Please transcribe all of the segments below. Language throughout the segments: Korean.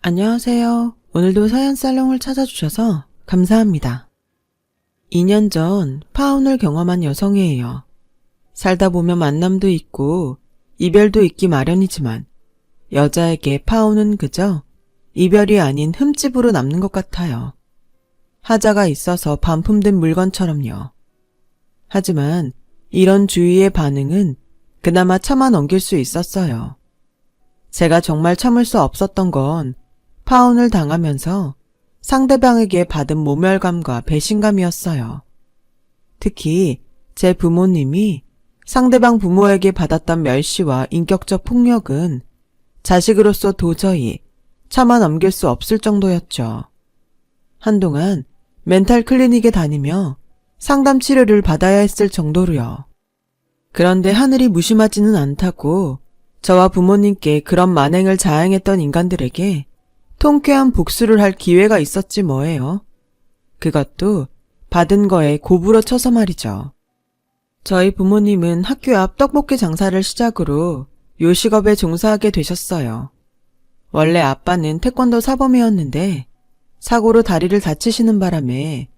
안녕하세요. 오늘도 사연살롱을 찾아주셔서 감사합니다. 2년 전 파혼을 경험한 여성이에요. 살다 보면 만남도 있고 이별도 있기 마련이지만 여자에게 파혼은 그저 이별이 아닌 흠집으로 남는 것 같아요. 하자가 있어서 반품된 물건처럼요. 하지만 이런 주위의 반응은 그나마 참아 넘길 수 있었어요. 제가 정말 참을 수 없었던 건 파혼을 당하면서 상대방에게 받은 모멸감과 배신감이었어요. 특히 제 부모님이 상대방 부모에게 받았던 멸시와 인격적 폭력은 자식으로서 도저히 참아 넘길 수 없을 정도였죠. 한동안 멘탈 클리닉에 다니며 상담 치료를 받아야 했을 정도로요. 그런데 하늘이 무심하지는 않다고 저와 부모님께 그런 만행을 자행했던 인간들에게 통쾌한 복수를 할 기회가 있었지 뭐예요. 그것도 받은 거에 고부러 쳐서 말이죠. 저희 부모님은 학교 앞 떡볶이 장사를 시작으로 요식업에 종사하게 되셨어요. 원래 아빠는 태권도 사범이었는데 사고로 다리를 다치시는 바람에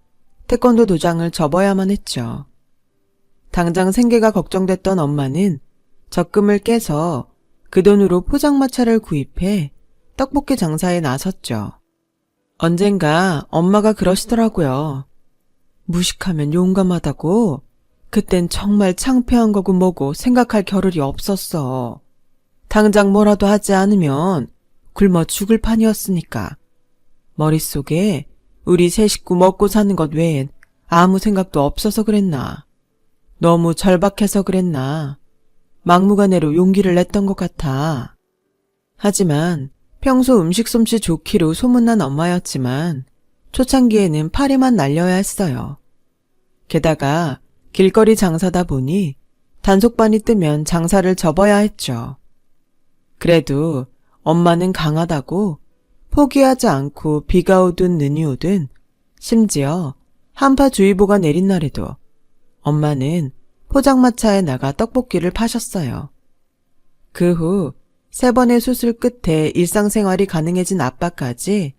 태권도 도장을 접어야만 했죠. 당장 생계가 걱정됐던 엄마는 적금을 깨서 그 돈으로 포장마차를 구입해 떡볶이 장사에 나섰죠. 언젠가 엄마가 그러시더라고요. 무식하면 용감하다고? 그땐 정말 창피한 거고 뭐고 생각할 겨를이 없었어. 당장 뭐라도 하지 않으면 굶어 죽을 판이었으니까. 머릿속에 우리 세 식구 먹고 사는 것 외엔 아무 생각도 없어서 그랬나. 너무 절박해서 그랬나. 막무가내로 용기를 냈던 것 같아. 하지만 평소 음식 솜씨 좋기로 소문난 엄마였지만 초창기에는 파리만 날려야 했어요. 게다가 길거리 장사다 보니 단속반이 뜨면 장사를 접어야 했죠. 그래도 엄마는 강하다고 포기하지 않고 비가 오든 눈이 오든 심지어 한파주의보가 내린 날에도 엄마는 포장마차에 나가 떡볶이를 파셨어요. 그 후 3번의 수술 끝에 일상생활이 가능해진 아빠까지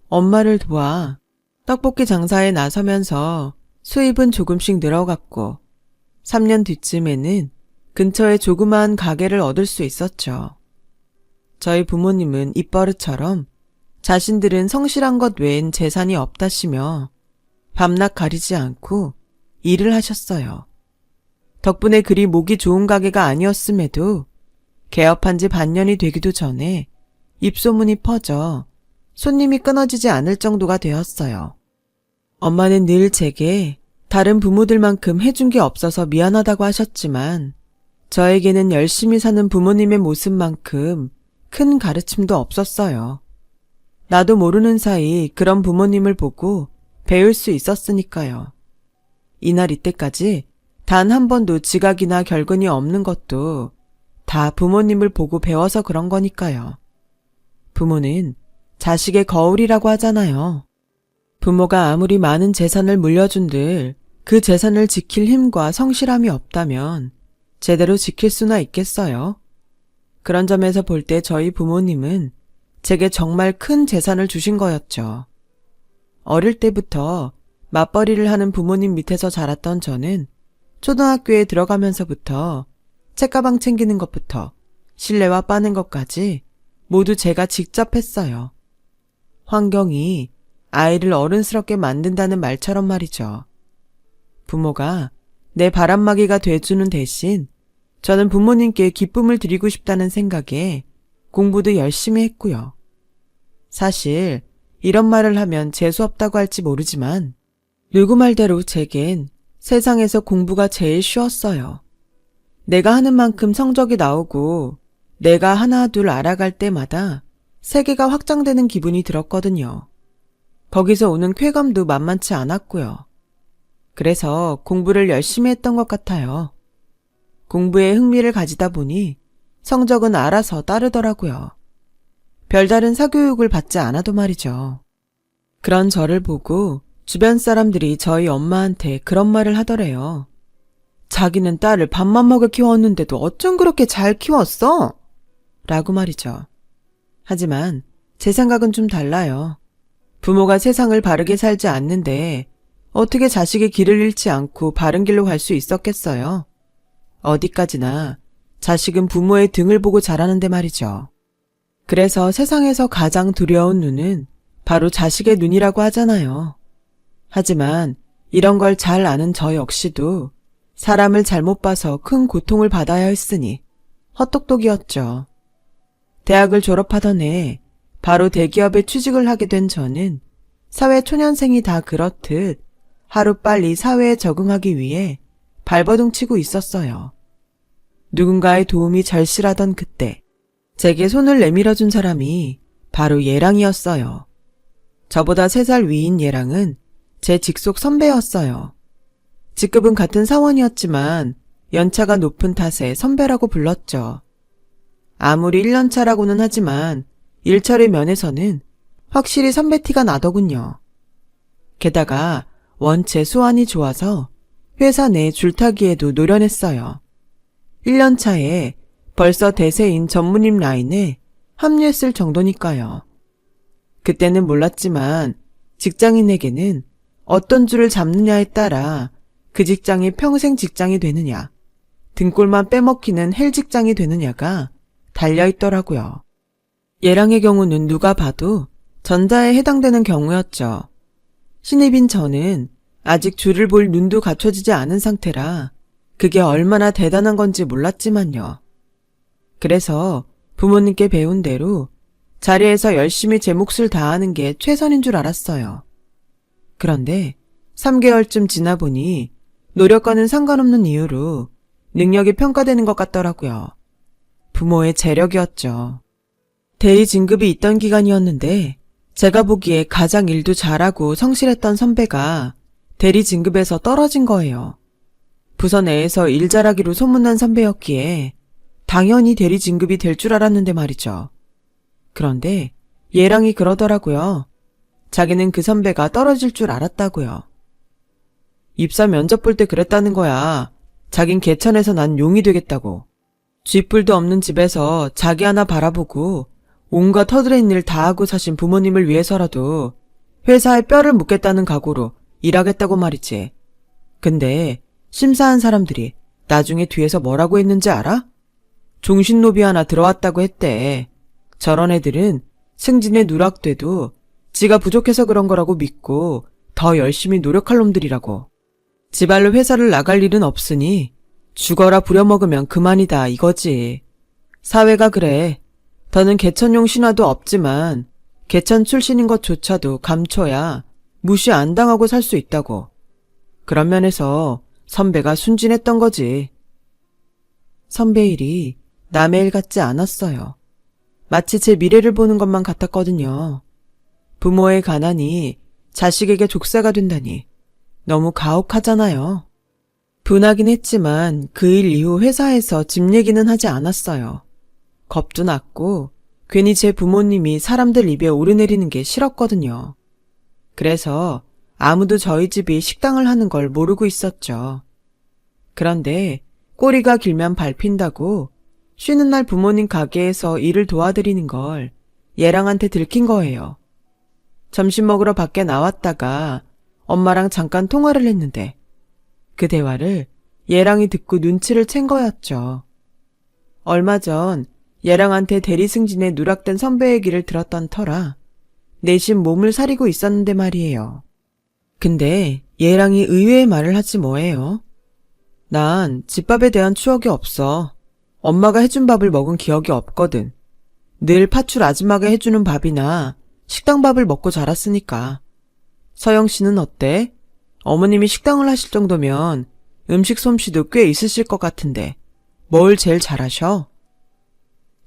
엄마를 도와 떡볶이 장사에 나서면서 수입은 조금씩 늘어갔고 3년 뒤쯤에는 근처에 조그마한 가게를 얻을 수 있었죠. 저희 부모님은 입버릇처럼 자신들은 성실한 것 외엔 재산이 없다시며 밤낮 가리지 않고 일을 하셨어요. 덕분에 그리 목이 좋은 가게가 아니었음에도 개업한 지 반년이 되기도 전에 입소문이 퍼져 손님이 끊어지지 않을 정도가 되었어요. 엄마는 늘 제게 다른 부모들만큼 해준 게 없어서 미안하다고 하셨지만 저에게는 열심히 사는 부모님의 모습만큼 큰 가르침도 없었어요. 나도 모르는 사이 그런 부모님을 보고 배울 수 있었으니까요. 이날 이때까지 단 한 번도 지각이나 결근이 없는 것도 다 부모님을 보고 배워서 그런 거니까요. 부모는 자식의 거울이라고 하잖아요. 부모가 아무리 많은 재산을 물려준들 그 재산을 지킬 힘과 성실함이 없다면 제대로 지킬 수나 있겠어요? 그런 점에서 볼 때 저희 부모님은 제게 정말 큰 재산을 주신 거였죠. 어릴 때부터 맞벌이를 하는 부모님 밑에서 자랐던 저는 초등학교에 들어가면서부터 책가방 챙기는 것부터 실내화 빠는 것까지 모두 제가 직접 했어요. 환경이 아이를 어른스럽게 만든다는 말처럼 말이죠. 부모가 내 바람막이가 돼주는 대신 저는 부모님께 기쁨을 드리고 싶다는 생각에 공부도 열심히 했고요. 사실 이런 말을 하면 재수없다고 할지 모르지만 누구 말대로 제겐 세상에서 공부가 제일 쉬웠어요. 내가 하는 만큼 성적이 나오고 내가 하나 둘 알아갈 때마다 세계가 확장되는 기분이 들었거든요. 거기서 오는 쾌감도 만만치 않았고요. 그래서 공부를 열심히 했던 것 같아요. 공부에 흥미를 가지다 보니 성적은 알아서 따르더라고요. 별다른 사교육을 받지 않아도 말이죠. 그런 저를 보고 주변 사람들이 저희 엄마한테 그런 말을 하더래요. 자기는 딸을 밥만 먹여 키웠는데도 어쩜 그렇게 잘 키웠어? 라고 말이죠. 하지만 제 생각은 좀 달라요. 부모가 세상을 바르게 살지 않는데 어떻게 자식의 길을 잃지 않고 바른 길로 갈 수 있었겠어요? 어디까지나 자식은 부모의 등을 보고 자라는데 말이죠. 그래서 세상에서 가장 두려운 눈은 바로 자식의 눈이라고 하잖아요. 하지만 이런 걸 잘 아는 저 역시도 사람을 잘못 봐서 큰 고통을 받아야 했으니 헛똑똑이었죠. 대학을 졸업하던 해 바로 대기업에 취직을 하게 된 저는 사회 초년생이 다 그렇듯 하루빨리 사회에 적응하기 위해 발버둥 치고 있었어요. 누군가의 도움이 절실하던 그때 제게 손을 내밀어준 사람이 바로 예랑이었어요. 저보다 3살 위인 예랑은 제 직속 선배였어요. 직급은 같은 사원이었지만 연차가 높은 탓에 선배라고 불렀죠. 아무리 1년 차라고는 하지만 일처리 면에서는 확실히 선배 티가 나더군요. 게다가 원체 수완이 좋아서 회사 내 줄타기에도 노련했어요. 1년 차에 벌써 대세인 전무님 라인에 합류했을 정도니까요. 그때는 몰랐지만 직장인에게는 어떤 줄을 잡느냐에 따라 그 직장이 평생 직장이 되느냐, 등골만 빼먹히는 헬 직장이 되느냐가 달려있더라고요. 예랑의 경우는 누가 봐도 전자에 해당되는 경우였죠. 신입인 저는 아직 줄을 볼 눈도 갖춰지지 않은 상태라 그게 얼마나 대단한 건지 몰랐지만요. 그래서 부모님께 배운 대로 자리에서 열심히 제 몫을 다하는 게 최선인 줄 알았어요. 그런데 3개월쯤 지나 보니 노력과는 상관없는 이유로 능력이 평가되는 것 같더라고요. 부모의 재력이었죠. 대리 진급이 있던 기간이었는데 제가 보기에 가장 일도 잘하고 성실했던 선배가 대리 진급에서 떨어진 거예요. 부서 내에서 일 잘하기로 소문난 선배였기에 당연히 대리 진급이 될 줄 알았는데 말이죠. 그런데 예랑이 그러더라고요. 자기는 그 선배가 떨어질 줄 알았다고요. 입사 면접 볼 때 그랬다는 거야. 자긴 개천에서 난 용이 되겠다고. 쥐뿔도 없는 집에서 자기 하나 바라보고 온갖 허드렛 일 다 하고 사신 부모님을 위해서라도 회사에 뼈를 묻겠다는 각오로 일하겠다고 말이지. 근데 심사한 사람들이 나중에 뒤에서 뭐라고 했는지 알아? 종신노비 하나 들어왔다고 했대. 저런 애들은 승진에 누락돼도 지가 부족해서 그런 거라고 믿고 더 열심히 노력할 놈들이라고. 지발로 회사를 나갈 일은 없으니 죽어라 부려먹으면 그만이다 이거지. 사회가 그래. 더는 개천용 신화도 없지만 개천 출신인 것조차도 감춰야 무시 안 당하고 살 수 있다고. 그런 면에서 선배가 순진했던 거지. 선배 일이 남의 일 같지 않았어요. 마치 제 미래를 보는 것만 같았거든요. 부모의 가난이 자식에게 족쇄가 된다니 너무 가혹하잖아요. 분하긴 했지만 그 일 이후 회사에서 집 얘기는 하지 않았어요. 겁도 났고 괜히 제 부모님이 사람들 입에 오르내리는 게 싫었거든요. 그래서 아무도 저희 집이 식당을 하는 걸 모르고 있었죠. 그런데 꼬리가 길면 밟힌다고 쉬는 날 부모님 가게에서 일을 도와드리는 걸 예랑한테 들킨 거예요. 점심 먹으러 밖에 나왔다가 엄마랑 잠깐 통화를 했는데 그 대화를 예랑이 듣고 눈치를 챈 거였죠. 얼마 전 예랑한테 대리 승진에 누락된 선배 얘기를 들었던 터라 내심 몸을 사리고 있었는데 말이에요. 근데 예랑이 의외의 말을 하지 뭐예요. 난 집밥에 대한 추억이 없어. 엄마가 해준 밥을 먹은 기억이 없거든. 늘 파출 아줌마가 해주는 밥이나 식당밥을 먹고 자랐으니까. 서영 씨는 어때? 어머님이 식당을 하실 정도면 음식 솜씨도 꽤 있으실 것 같은데 뭘 제일 잘하셔?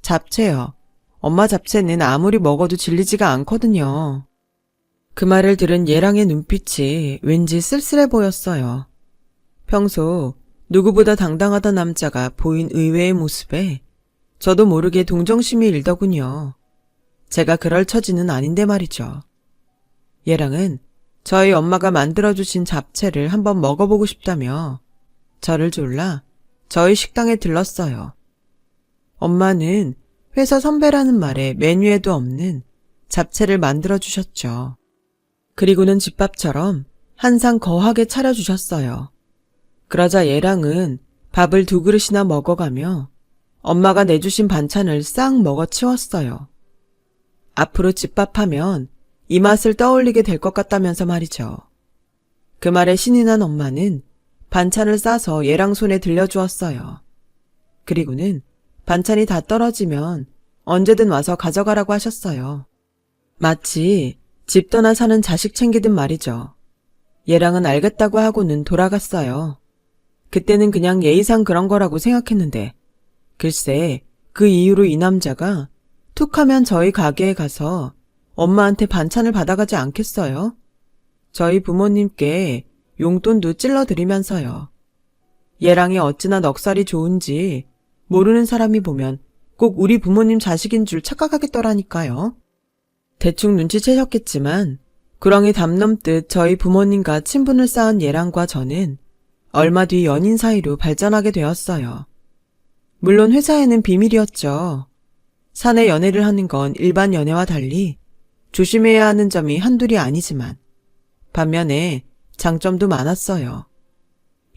잡채요. 엄마 잡채는 아무리 먹어도 질리지가 않거든요. 그 말을 들은 예랑의 눈빛이 왠지 쓸쓸해 보였어요. 평소 누구보다 당당하던 남자가 보인 의외의 모습에 저도 모르게 동정심이 일더군요. 제가 그럴 처지는 아닌데 말이죠. 예랑은 저희 엄마가 만들어주신 잡채를 한번 먹어보고 싶다며 저를 졸라 저희 식당에 들렀어요. 엄마는 회사 선배라는 말에 메뉴에도 없는 잡채를 만들어 주셨죠. 그리고는 집밥처럼 한상 거하게 차려주셨어요. 그러자 얘랑은 밥을 2그릇이나 먹어가며 엄마가 내주신 반찬을 싹 먹어치웠어요. 앞으로 집밥하면 이 맛을 떠올리게 될 것 같다면서 말이죠. 그 말에 신이 난 엄마는 반찬을 싸서 얘랑 손에 들려주었어요. 그리고는 반찬이 다 떨어지면 언제든 와서 가져가라고 하셨어요. 마치 집 떠나 사는 자식 챙기듯 말이죠. 얘랑은 알겠다고 하고는 돌아갔어요. 그때는 그냥 예의상 그런 거라고 생각했는데 글쎄 그 이후로 이 남자가 툭 하면 저희 가게에 가서 엄마한테 반찬을 받아가지 않겠어요? 저희 부모님께 용돈도 찔러드리면서요. 얘랑이 어찌나 넉살이 좋은지 모르는 사람이 보면 꼭 우리 부모님 자식인 줄 착각하겠더라니까요. 대충 눈치채셨겠지만 구렁이 담 넘듯 저희 부모님과 친분을 쌓은 얘랑과 저는 얼마 뒤 연인 사이로 발전하게 되었어요. 물론 회사에는 비밀이었죠. 사내 연애를 하는 건 일반 연애와 달리 조심해야 하는 점이 한둘이 아니지만 반면에 장점도 많았어요.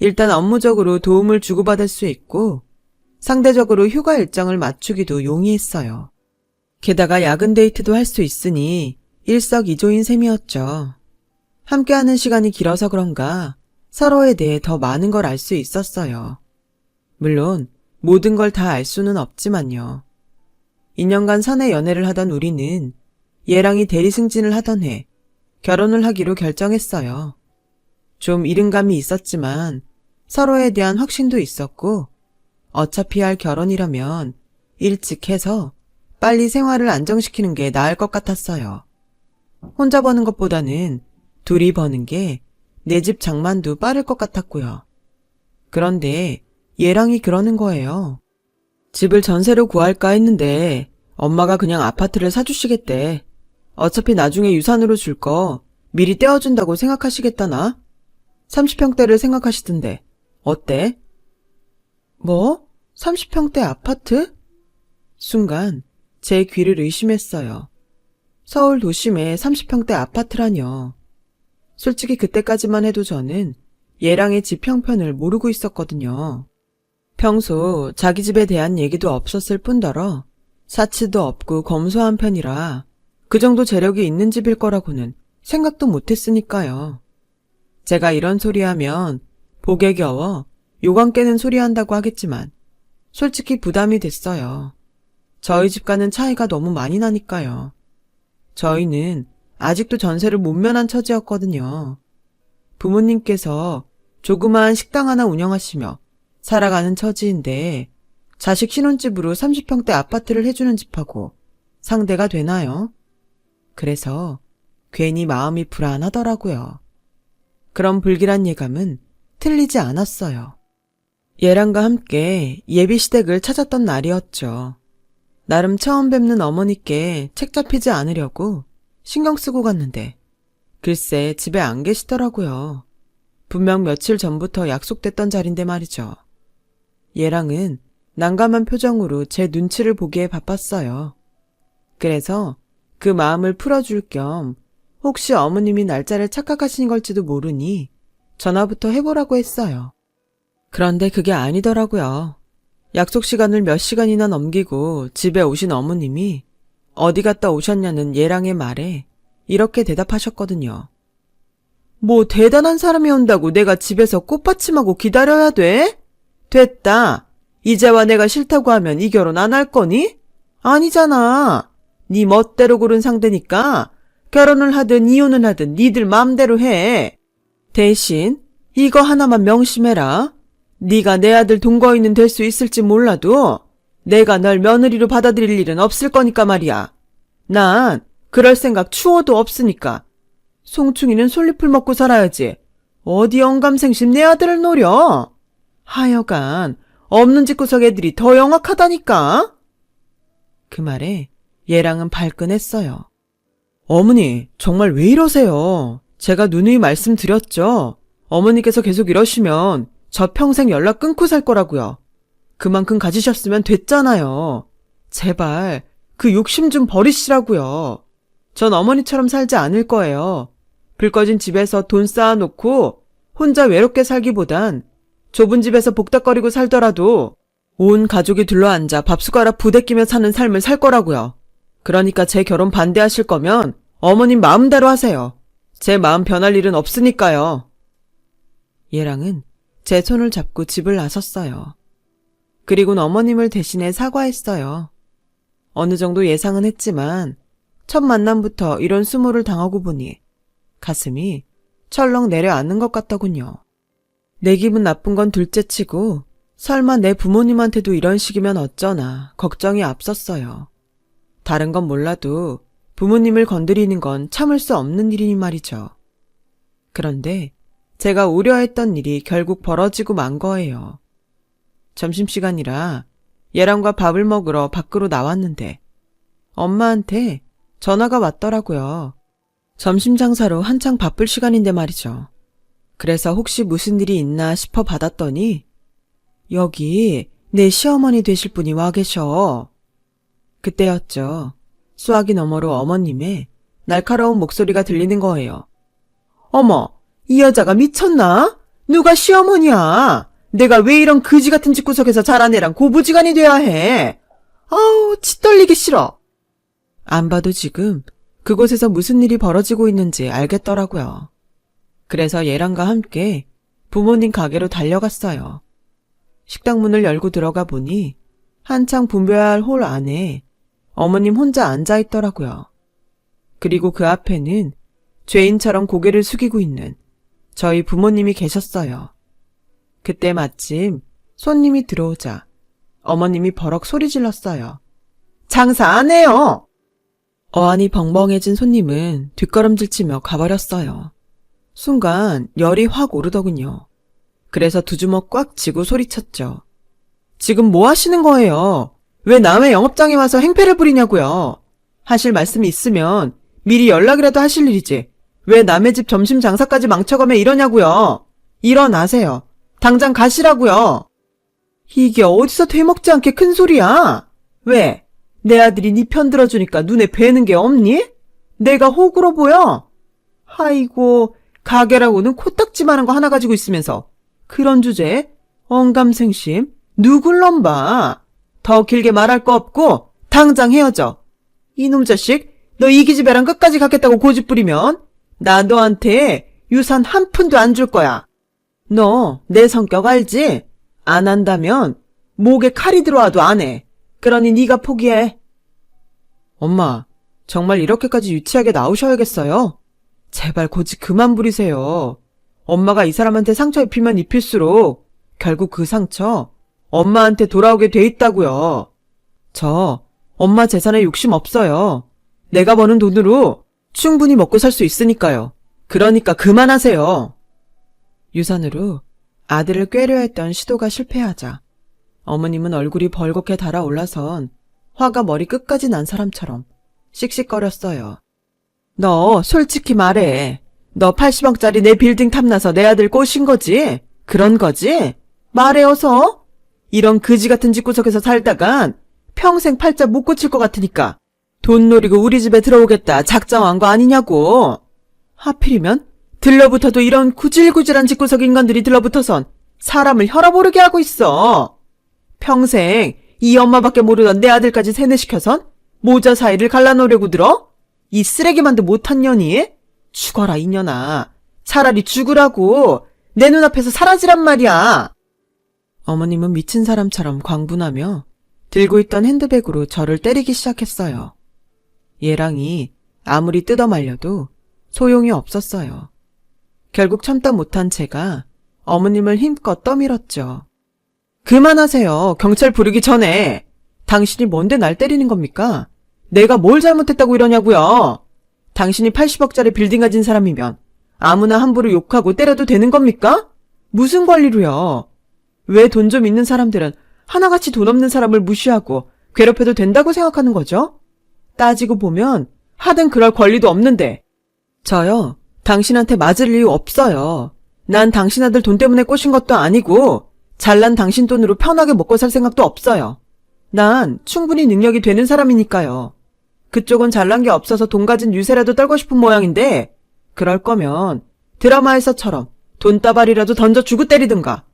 일단 업무적으로 도움을 주고받을 수 있고 상대적으로 휴가 일정을 맞추기도 용이했어요. 게다가 야근 데이트도 할 수 있으니 일석이조인 셈이었죠. 함께하는 시간이 길어서 그런가 서로에 대해 더 많은 걸 알 수 있었어요. 물론 모든 걸 다 알 수는 없지만요. 2년간 사내 연애를 하던 우리는 얘랑이 대리승진을 하던 해 결혼을 하기로 결정했어요. 좀 이른감이 있었지만 서로에 대한 확신도 있었고 어차피 할 결혼이라면 일찍 해서 빨리 생활을 안정시키는 게 나을 것 같았어요. 혼자 버는 것보다는 둘이 버는 게 내 집 장만도 빠를 것 같았고요. 그런데 얘랑이 그러는 거예요. 집을 전세로 구할까 했는데 엄마가 그냥 아파트를 사주시겠대. 어차피 나중에 유산으로 줄 거 미리 떼어준다고 생각하시겠다나? 30평대를 생각하시던데 어때? 뭐? 30평대 아파트? 순간 제 귀를 의심했어요. 서울 도심에 30평대 아파트라뇨. 솔직히 그때까지만 해도 저는 얘랑의 집 형편을 모르고 있었거든요. 평소 자기 집에 대한 얘기도 없었을 뿐더러 사치도 없고 검소한 편이라 그 정도 재력이 있는 집일 거라고는 생각도 못했으니까요. 제가 이런 소리 하면 복에 겨워 요강 깨는 소리 한다고 하겠지만 솔직히 부담이 됐어요. 저희 집과는 차이가 너무 많이 나니까요. 저희는 아직도 전세를 못 면한 처지였거든요. 부모님께서 조그마한 식당 하나 운영하시며 살아가는 처지인데 자식 신혼집으로 30평대 아파트를 해주는 집하고 상대가 되나요? 그래서 괜히 마음이 불안하더라고요. 그런 불길한 예감은 틀리지 않았어요. 얘랑과 함께 예비시댁을 찾았던 날이었죠. 나름 처음 뵙는 어머니께 책 잡히지 않으려고 신경 쓰고 갔는데 글쎄 집에 안 계시더라고요. 분명 며칠 전부터 약속됐던 자리인데 말이죠. 얘랑은 난감한 표정으로 제 눈치를 보기에 바빴어요. 그래서 그 마음을 풀어줄 겸 혹시 어머님이 날짜를 착각하신 걸지도 모르니 전화부터 해보라고 했어요. 그런데 그게 아니더라고요. 약속 시간을 몇 시간이나 넘기고 집에 오신 어머님이 어디 갔다 오셨냐는 얘랑의 말에 이렇게 대답하셨거든요. 뭐 대단한 사람이 온다고 내가 집에서 꽃받침하고 기다려야 돼? 됐다. 이제와 내가 싫다고 하면 이 결혼 안 할 거니? 아니잖아. 네 멋대로 고른 상대니까 결혼을 하든 이혼을 하든 니들 맘대로 해. 대신 이거 하나만 명심해라. 네가 내 아들 동거인은 될 수 있을지 몰라도 내가 널 며느리로 받아들일 일은 없을 거니까 말이야. 난 그럴 생각 추워도 없으니까. 송충이는 솔잎을 먹고 살아야지. 어디 영감생심 내 아들을 노려. 하여간 없는 집구석 애들이 더 영악하다니까. 그 말에 얘랑은 발끈했어요. 어머니, 정말 왜 이러세요? 제가 누누이 말씀드렸죠. 어머니께서 계속 이러시면 저 평생 연락 끊고 살 거라고요. 그만큼 가지셨으면 됐잖아요. 제발 그 욕심 좀 버리시라고요. 전 어머니처럼 살지 않을 거예요. 불 꺼진 집에서 돈 쌓아놓고 혼자 외롭게 살기보단 좁은 집에서 복닥거리고 살더라도 온 가족이 둘러앉아 밥숟가락 부대끼며 사는 삶을 살 거라고요. 그러니까 제 결혼 반대하실 거면 어머님 마음대로 하세요. 제 마음 변할 일은 없으니까요. 얘랑은 제 손을 잡고 집을 나섰어요. 그리고는 어머님을 대신해 사과했어요. 어느 정도 예상은 했지만 첫 만남부터 이런 수모를 당하고 보니 가슴이 철렁 내려앉는 것 같더군요. 내 기분 나쁜 건 둘째치고 설마 내 부모님한테도 이런 식이면 어쩌나 걱정이 앞섰어요. 다른 건 몰라도 부모님을 건드리는 건 참을 수 없는 일이니 말이죠. 그런데 제가 우려했던 일이 결국 벌어지고 만 거예요. 점심시간이라 얘랑과 밥을 먹으러 밖으로 나왔는데 엄마한테 전화가 왔더라고요. 점심 장사로 한창 바쁠 시간인데 말이죠. 그래서 혹시 무슨 일이 있나 싶어 받았더니 여기 내 시어머니 되실 분이 와 계셔. 그때였죠. 수화기 너머로 어머님의 날카로운 목소리가 들리는 거예요. 어머, 이 여자가 미쳤나? 누가 시어머니야? 내가 왜 이런 그지 같은 집구석에서 자란 애랑 고부지간이 돼야 해? 아우, 치 떨리기 싫어. 안 봐도 지금 그곳에서 무슨 일이 벌어지고 있는지 알겠더라고요. 그래서 얘랑과 함께 부모님 가게로 달려갔어요. 식당 문을 열고 들어가 보니 한창 분배해야 할 홀 안에 어머님 혼자 앉아있더라고요. 그리고 그 앞에는 죄인처럼 고개를 숙이고 있는 저희 부모님이 계셨어요. 그때 마침 손님이 들어오자 어머님이 버럭 소리 질렀어요. 장사 안 해요! 어안이 벙벙해진 손님은 뒷걸음질치며 가버렸어요. 순간 열이 확 오르더군요. 그래서 두 주먹 꽉 쥐고 소리쳤죠. 지금 뭐 하시는 거예요? 왜 남의 영업장에 와서 행패를 부리냐고요? 하실 말씀이 있으면 미리 연락이라도 하실 일이지. 왜 남의 집 점심 장사까지 망쳐가며 이러냐고요? 일어나세요. 당장 가시라고요. 이게 어디서 되먹지 않게 큰 소리야? 왜? 내 아들이 네 편 들어주니까 눈에 뵈는 게 없니? 내가 호구로 보여? 아이고, 가게라고는 코딱지만한 거 하나 가지고 있으면서 그런 주제에 언감생심 누굴 넘봐. 더 길게 말할 거 없고 당장 헤어져. 이놈 자식, 너 이 기집애랑 끝까지 갖겠다고 고집 부리면 나 너한테 유산 한 푼도 안 줄 거야. 너 내 성격 알지? 안 한다면 목에 칼이 들어와도 안 해. 그러니 네가 포기해. 엄마, 정말 이렇게까지 유치하게 나오셔야겠어요? 제발 고집 그만 부리세요. 엄마가 이 사람한테 상처 입히면 입힐수록 결국 그 상처 엄마한테 돌아오게 돼 있다고요. 저 엄마 재산에 욕심 없어요. 내가 버는 돈으로 충분히 먹고 살 수 있으니까요. 그러니까 그만하세요. 유산으로 아들을 꾀려 했던 시도가 실패하자 어머님은 얼굴이 벌겋게 달아올라선 화가 머리 끝까지 난 사람처럼 씩씩거렸어요. 너 솔직히 말해. 너 80억짜리 내 빌딩 탐나서 내 아들 꼬신 거지? 그런 거지? 말해 어서. 이런 그지 같은 집구석에서 살다간 평생 팔자 못 고칠 것 같으니까 돈 노리고 우리 집에 들어오겠다 작정한 거 아니냐고. 하필이면 들러붙어도 이런 구질구질한 집구석 인간들이 들러붙어선 사람을 혈압오르게 하고 있어. 평생 이 엄마밖에 모르던 내 아들까지 세뇌시켜선 모자 사이를 갈라놓으려고 들어? 이 쓰레기만도 못한 년이? 죽어라 이년아. 차라리 죽으라고. 내 눈앞에서 사라지란 말이야. 어머님은 미친 사람처럼 광분하며 들고 있던 핸드백으로 저를 때리기 시작했어요. 얘랑이 아무리 뜯어말려도 소용이 없었어요. 결국 참다 못한 제가 어머님을 힘껏 떠밀었죠. 그만하세요. 경찰 부르기 전에. 당신이 뭔데 날 때리는 겁니까? 내가 뭘 잘못했다고 이러냐고요. 당신이 80억짜리 빌딩 가진 사람이면 아무나 함부로 욕하고 때려도 되는 겁니까? 무슨 권리로요? 왜 돈 좀 있는 사람들은 하나같이 돈 없는 사람을 무시하고 괴롭혀도 된다고 생각하는 거죠? 따지고 보면 하등 그럴 권리도 없는데. 저요, 당신한테 맞을 이유 없어요. 난 당신 아들 돈 때문에 꼬신 것도 아니고 잘난 당신 돈으로 편하게 먹고 살 생각도 없어요. 난 충분히 능력이 되는 사람이니까요. 그쪽은 잘난 게 없어서 돈 가진 유세라도 떨고 싶은 모양인데 그럴 거면 드라마에서처럼 돈다발이라도 던져 주고 때리든가.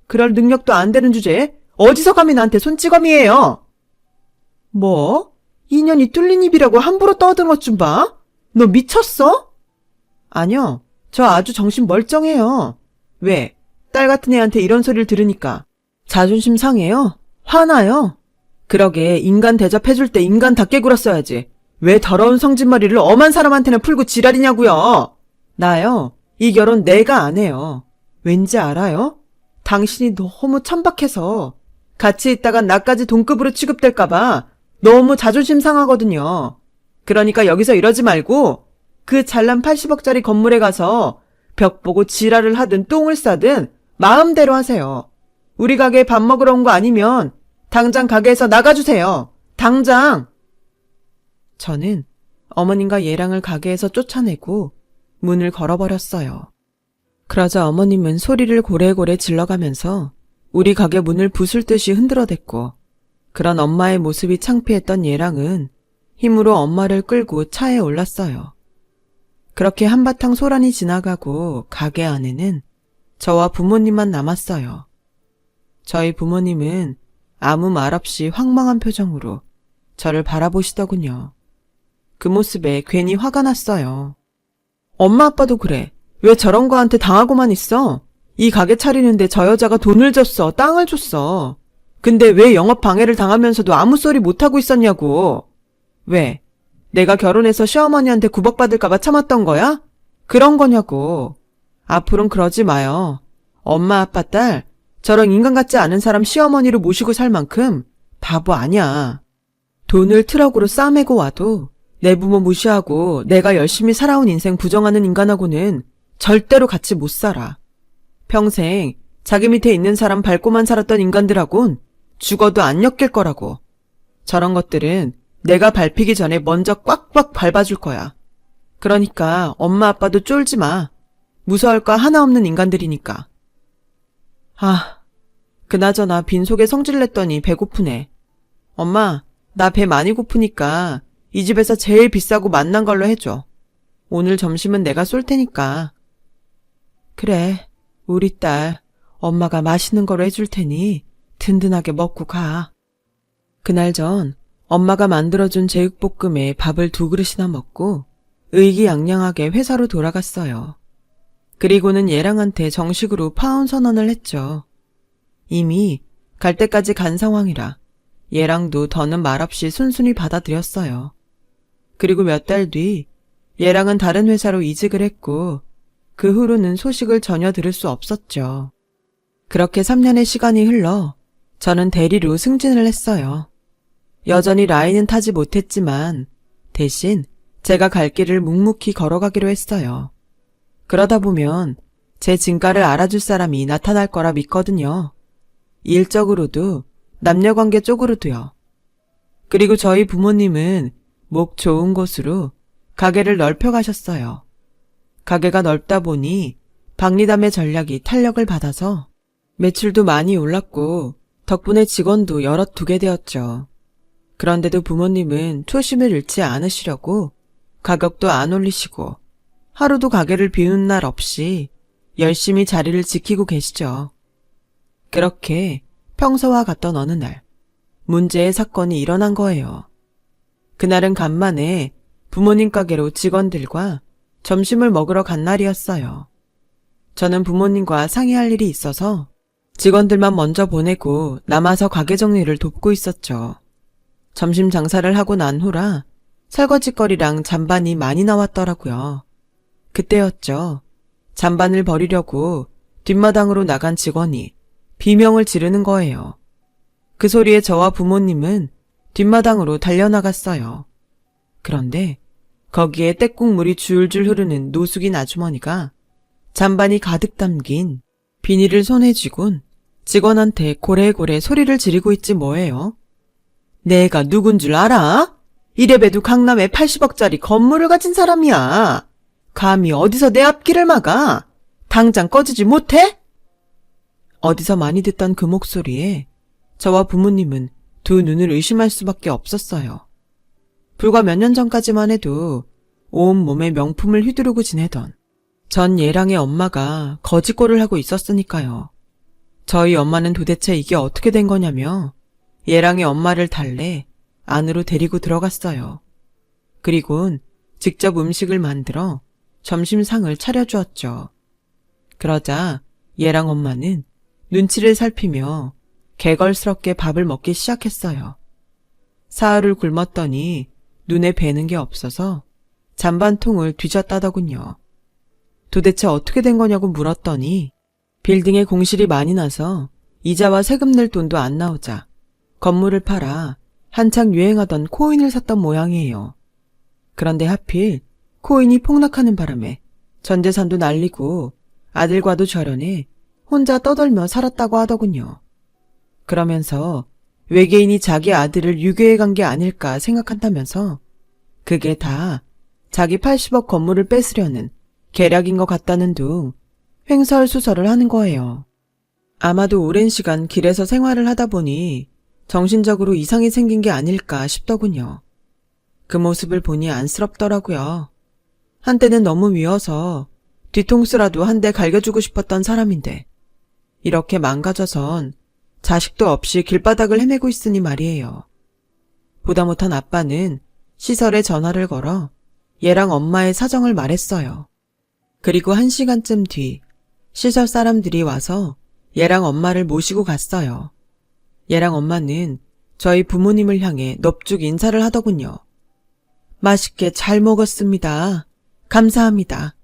그럴 능력도 안 되는 주제에 어디서 감히 나한테 손찌검이에요. 뭐? 인연이 뚫린 입이라고 함부로 떠드는 것 좀 봐? 너 미쳤어? 아니요. 저 아주 정신 멀쩡해요. 왜? 딸 같은 애한테 이런 소리를 들으니까 자존심 상해요? 화나요? 그러게 인간 대접해줄 때 인간답게 굴었어야지. 왜 더러운 성질머리를 엄한 사람한테는 풀고 지랄이냐고요. 나요. 이 결혼 내가 안 해요. 왠지 알아요? 당신이 너무 천박해서 같이 있다가 나까지 동급으로 취급될까봐 너무 자존심 상하거든요. 그러니까 여기서 이러지 말고 그 잘난 80억짜리 건물에 가서 벽 보고 지랄을 하든 똥을 싸든 마음대로 하세요. 우리 가게에 밥 먹으러 온 거 아니면 당장 가게에서 나가주세요. 당장! 저는 어머님과 예랑을 가게에서 쫓아내고 문을 걸어버렸어요. 그러자 어머님은 소리를 고래고래 질러가면서 우리 가게 문을 부술듯이 흔들어댔고 그런 엄마의 모습이 창피했던 예랑은 힘으로 엄마를 끌고 차에 올랐어요. 그렇게 한바탕 소란이 지나가고 가게 안에는 저와 부모님만 남았어요. 저희 부모님은 아무 말 없이 황망한 표정으로 저를 바라보시더군요. 그 모습에 괜히 화가 났어요. 엄마 아빠도 그래. 왜 저런 거한테 당하고만 있어? 이 가게 차리는데 저 여자가 돈을 줬어, 땅을 줬어. 근데 왜 영업 방해를 당하면서도 아무 소리 못하고 있었냐고. 왜? 내가 결혼해서 시어머니한테 구박받을까봐 참았던 거야? 그런 거냐고. 앞으론 그러지 마요. 엄마, 아빠, 딸, 저런 인간 같지 않은 사람 시어머니로 모시고 살 만큼 바보 아니야. 돈을 트럭으로 싸매고 와도 내 부모 무시하고 내가 열심히 살아온 인생 부정하는 인간하고는 절대로 같이 못 살아. 평생 자기 밑에 있는 사람 밟고만 살았던 인간들하곤 죽어도 안 엮일 거라고. 저런 것들은 내가 밟히기 전에 먼저 꽉꽉 밟아줄 거야. 그러니까 엄마 아빠도 쫄지 마. 무서울 거 하나 없는 인간들이니까. 그나저나 빈속에 성질냈더니 배고프네. 엄마, 나 배 많이 고프니까 이 집에서 제일 비싸고 맛난 걸로 해줘. 오늘 점심은 내가 쏠 테니까. 그래, 우리 딸, 엄마가 맛있는 거로 해줄 테니 든든하게 먹고 가. 그날 전 엄마가 만들어준 제육볶음에 밥을 2그릇이나 먹고 의기양양하게 회사로 돌아갔어요. 그리고는 예랑한테 정식으로 파혼 선언을 했죠. 이미 갈 때까지 간 상황이라 예랑도 더는 말없이 순순히 받아들였어요. 그리고 몇 달 뒤 예랑은 다른 회사로 이직을 했고 그 후로는 소식을 전혀 들을 수 없었죠. 그렇게 3년의 시간이 흘러 저는 대리로 승진을 했어요. 여전히 라인은 타지 못했지만 대신 제가 갈 길을 묵묵히 걸어가기로 했어요. 그러다 보면 제 진가를 알아줄 사람이 나타날 거라 믿거든요. 일적으로도 남녀관계 쪽으로도요. 그리고 저희 부모님은 목 좋은 곳으로 가게를 넓혀가셨어요. 가게가 넓다 보니 박리담의 전략이 탄력을 받아서 매출도 많이 올랐고 덕분에 직원도 여럿 두게 되었죠. 그런데도 부모님은 초심을 잃지 않으시려고 가격도 안 올리시고 하루도 가게를 비우는 날 없이 열심히 자리를 지키고 계시죠. 그렇게 평소와 같던 어느 날 문제의 사건이 일어난 거예요. 그날은 간만에 부모님 가게로 직원들과 점심을 먹으러 간 날이었어요. 저는 부모님과 상의할 일이 있어서 직원들만 먼저 보내고 남아서 가게 정리를 돕고 있었죠. 점심 장사를 하고 난 후라 설거지거리랑 잔반이 많이 나왔더라고요. 그때였죠. 잔반을 버리려고 뒷마당으로 나간 직원이 비명을 지르는 거예요. 그 소리에 저와 부모님은 뒷마당으로 달려나갔어요. 그런데 거기에 떼국물이 줄줄 흐르는 노숙인 아주머니가 잔반이 가득 담긴 비닐을 손에 쥐곤 직원한테 고래고래 소리를 지르고 있지 뭐예요. 내가 누군 줄 알아? 이래봬도 강남에 80억짜리 건물을 가진 사람이야. 감히 어디서 내 앞길을 막아? 당장 꺼지지 못해? 어디서 많이 듣던 그 목소리에 저와 부모님은 두 눈을 의심할 수밖에 없었어요. 불과 몇 년 전까지만 해도 온몸에 명품을 휘두르고 지내던 전 예랑의 엄마가 거지꼴을 하고 있었으니까요. 저희 엄마는 도대체 이게 어떻게 된 거냐며 예랑의 엄마를 달래 안으로 데리고 들어갔어요. 그리곤 직접 음식을 만들어 점심상을 차려주었죠. 그러자 예랑 엄마는 눈치를 살피며 개걸스럽게 밥을 먹기 시작했어요. 사흘을 굶었더니 눈에 뵈는 게 없어서 잔반통을 뒤졌다더군요. 도대체 어떻게 된 거냐고 물었더니 빌딩에 공실이 많이 나서 이자와 세금 낼 돈도 안 나오자 건물을 팔아 한창 유행하던 코인을 샀던 모양이에요. 그런데 하필 코인이 폭락하는 바람에 전 재산도 날리고 아들과도 절연해 혼자 떠돌며 살았다고 하더군요. 그러면서 외계인이 자기 아들을 유괴해 간 게 아닐까 생각한다면서 그게 다 자기 80억 건물을 뺏으려는 계략인 것 같다는 둥 횡설수설을 하는 거예요. 아마도 오랜 시간 길에서 생활을 하다 보니 정신적으로 이상이 생긴 게 아닐까 싶더군요. 그 모습을 보니 안쓰럽더라고요. 한때는 너무 미워서 뒤통수라도 한 대 갈겨주고 싶었던 사람인데 이렇게 망가져선 자식도 없이 길바닥을 헤매고 있으니 말이에요. 보다 못한 아빠는 시설에 전화를 걸어 얘랑 엄마의 사정을 말했어요. 그리고 1시간쯤 뒤 시설 사람들이 와서 얘랑 엄마를 모시고 갔어요. 얘랑 엄마는 저희 부모님을 향해 넙죽 인사를 하더군요. 맛있게 잘 먹었습니다. 감사합니다.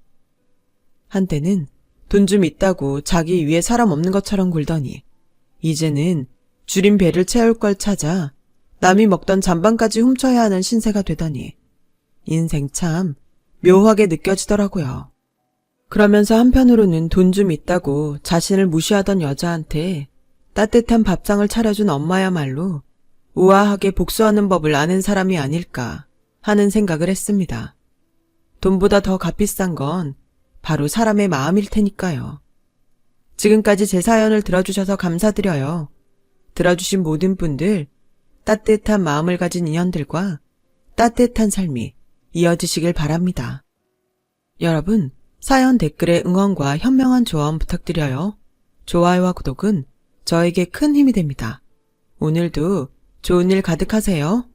한때는 돈 좀 있다고 자기 위에 사람 없는 것처럼 굴더니 이제는 줄인 배를 채울 걸 찾아 남이 먹던 잔반까지 훔쳐야 하는 신세가 되더니 인생 참 묘하게 느껴지더라고요. 그러면서 한편으로는 돈 좀 있다고 자신을 무시하던 여자한테 따뜻한 밥상을 차려준 엄마야말로 우아하게 복수하는 법을 아는 사람이 아닐까 하는 생각을 했습니다. 돈보다 더 값비싼 건 바로 사람의 마음일 테니까요. 지금까지 제 사연을 들어주셔서 감사드려요. 들어주신 모든 분들 따뜻한 마음을 가진 인연들과 따뜻한 삶이 이어지시길 바랍니다. 여러분, 사연 댓글에 응원과 현명한 조언 부탁드려요. 좋아요와 구독은 저에게 큰 힘이 됩니다. 오늘도 좋은 일 가득하세요.